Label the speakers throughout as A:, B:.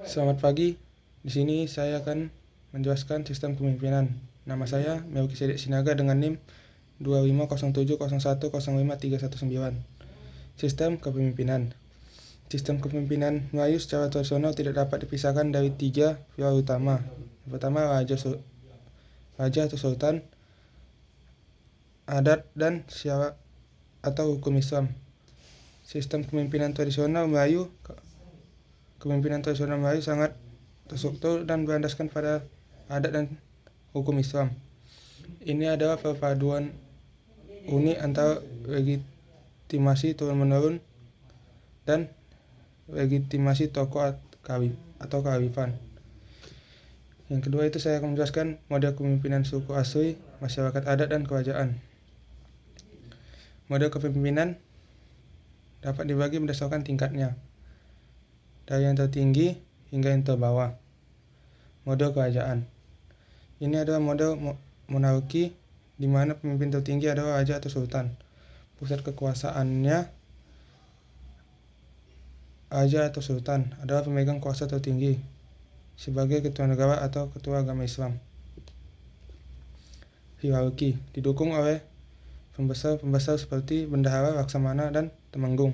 A: Selamat pagi. Di sini saya akan menjelaskan sistem kepemimpinan. Nama saya Melkisedek Sinaga dengan NIM 2507010539. Sistem kepemimpinan. Sistem kepemimpinan Melayu secara tradisional tidak dapat dipisahkan dari tiga pilar utama. Yang pertama, raja atau sultan, adat, dan syiar atau hukum Islam. Sistem kepemimpinan tradisional Melayu sangat terstruktur dan berlandaskan pada adat dan hukum Islam. Ini adalah perpaduan unik antara legitimasi turun-menurun dan legitimasi tokoh atau kearifan. Yang kedua itu saya akan menjelaskan model kepemimpinan suku asli, masyarakat adat, dan kerajaan. Model kepemimpinan dapat dibagi berdasarkan tingkatnya, dari yang tertinggi hingga yang terbawah. Model kerajaan. Ini adalah model monarki di mana pemimpin tertinggi adalah raja atau sultan. Pusat kekuasaannya, raja atau sultan adalah pemegang kuasa tertinggi sebagai ketua negara atau ketua agama Islam. Hierarki didukung oleh pembesar seperti bendahara, laksamana, dan temenggung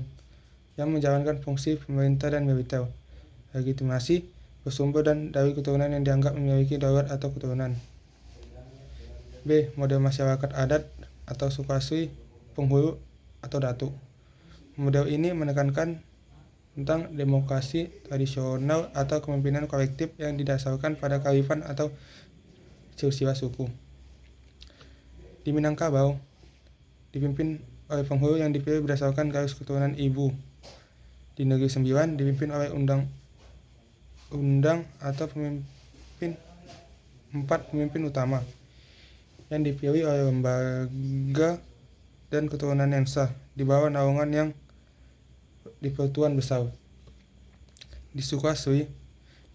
A: yang menjalankan fungsi pemerintah dan militer. Legitimasi bersumber dan dari keturunan yang dianggap memiliki daulat atau keturunan. B. Model masyarakat adat atau suku asli, penghulu, atau datu. Model ini menekankan tentang demokrasi tradisional atau kepemimpinan kolektif yang didasarkan pada kearifan atau silsilah suku. Di Minangkabau, dipimpin oleh penghulu yang dipilih berdasarkan garis keturunan ibu. Di Negeri Sembilan dipimpin oleh undang atau empat pemimpin utama yang dipilih oleh lembaga dan keturunan yang sah di bawah naungan yang di-Pertuan Besar. Di suku asli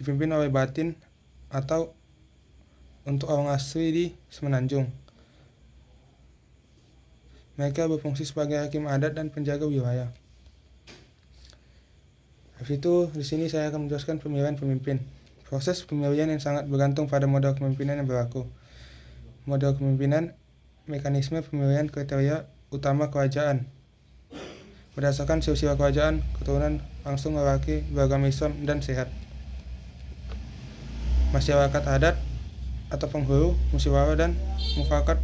A: dipimpin oleh batin atau untuk orang asli di Semenanjung. Mereka berfungsi sebagai hakim adat dan penjaga wilayah. Habis itu, di sini saya akan menjelaskan pemilihan pemimpin. Proses pemilihan yang sangat bergantung pada model kepemimpinan yang berlaku. Model kepemimpinan, mekanisme pemilihan kriteria utama kerajaan. Berdasarkan silsilah kerajaan, keturunan langsung lelaki, beragama Islam, dan sehat. Masyarakat adat atau penghulu, musyawarah, dan mufakat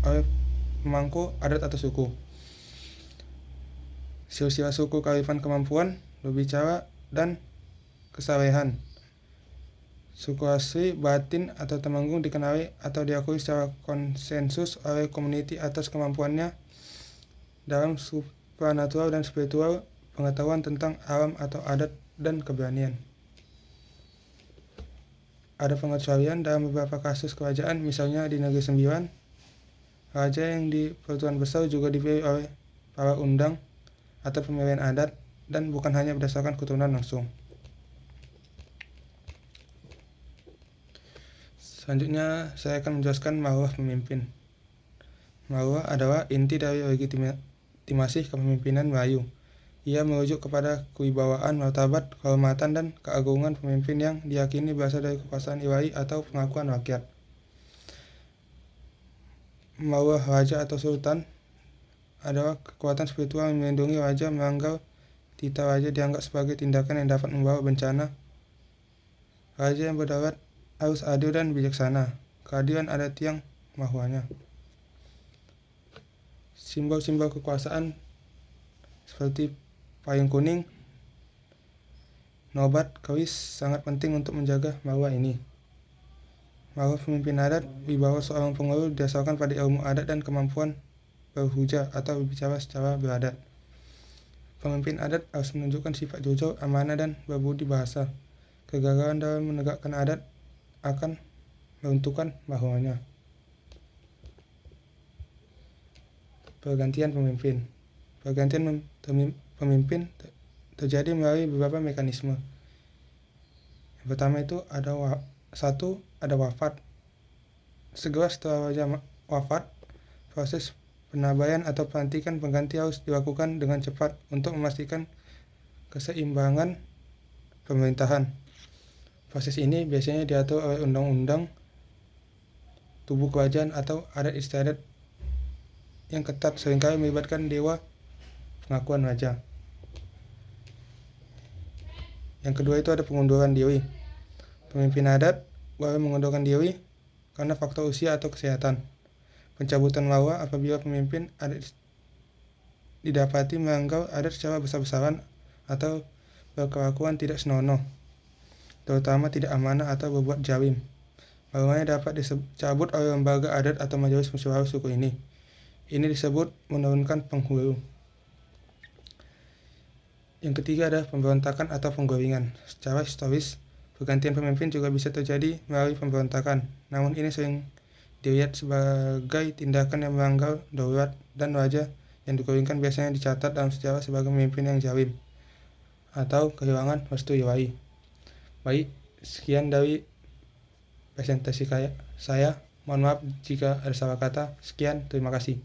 A: oleh pemangku adat atau suku. Silsilah suku, kearifan, kemampuan berbicara, dan kesalehan. Suku asli, batin, atau temenggung dikenali atau diakui secara konsensus oleh komuniti atas kemampuannya dalam supranatural dan spiritual, pengetahuan tentang alam atau adat, dan keberanian. Ada pengecualian dalam beberapa kasus kerajaan, misalnya di Negeri Sembilan, raja yang di Pertuan Besar juga dipilih oleh para undang atau pemilihan adat dan bukan hanya berdasarkan keturunan langsung. Selanjutnya saya akan menjelaskan marwah pemimpin. Marwah adalah inti dari legitimasi kepemimpinan Melayu. Ia merujuk kepada kewibawaan, martabat, kehormatan, dan keagungan pemimpin yang diyakini berasal dari kekuasaan ilahi atau pengakuan rakyat. Marwah raja atau sultan adalah kekuatan spiritual yang melindungi raja. Melanggar titah raja dianggap sebagai tindakan yang dapat membawa bencana. Raja yang berdaulat harus adil dan bijaksana. Keadilan adat yang marwahnya. Simbol-simbol kekuasaan seperti payung kuning, nobat, keris sangat penting untuk menjaga marwah ini. Marwah pemimpin adat, wibawa seorang penghulu didasarkan pada ilmu adat dan kemampuan berhujah atau berbicara secara beradat. Pemimpin adat harus menunjukkan sifat jujur, amanah, dan berbudi bahasa. Kegagalan dalam menegakkan adat akan meruntuhkan marwahnya. Pergantian pemimpin. Pergantian pemimpin terjadi melalui beberapa mekanisme. Yang pertama itu ada wafat. Segera setelah raja wafat, proses penabaian atau pelantikan pengganti harus dilakukan dengan cepat untuk memastikan keseimbangan pemerintahan. Proses ini biasanya diatur oleh undang-undang, tubuh kerajaan, atau adat istiadat yang ketat, seringkali melibatkan dewa pengakuan raja. Yang kedua itu ada pengunduran diri. Pemimpin adat boleh mengundurkan diri karena faktor usia atau kesehatan. Pencabutan lawa apabila pemimpin adat didapati melanggar adat secara besar-besaran atau berkelakuan tidak senonoh, terutama tidak amanah atau berbuat zalim. Lawannya dapat dicabut oleh lembaga adat atau majelis musyawarah suku ini. Ini disebut menurunkan penghulu. Yang ketiga adalah pemberontakan atau penggorengan. Secara historis, pergantian pemimpin juga bisa terjadi melalui pemberontakan, namun ini sering dilihat sebagai tindakan yang melanggar daulat, dan raja yang digoringkan biasanya dicatat dalam sejarah sebagai pemimpin yang zalim atau kehilangan restu ilahi. Baik, sekian dari presentasi saya. Mohon maaf jika ada salah kata. Sekian, terima kasih.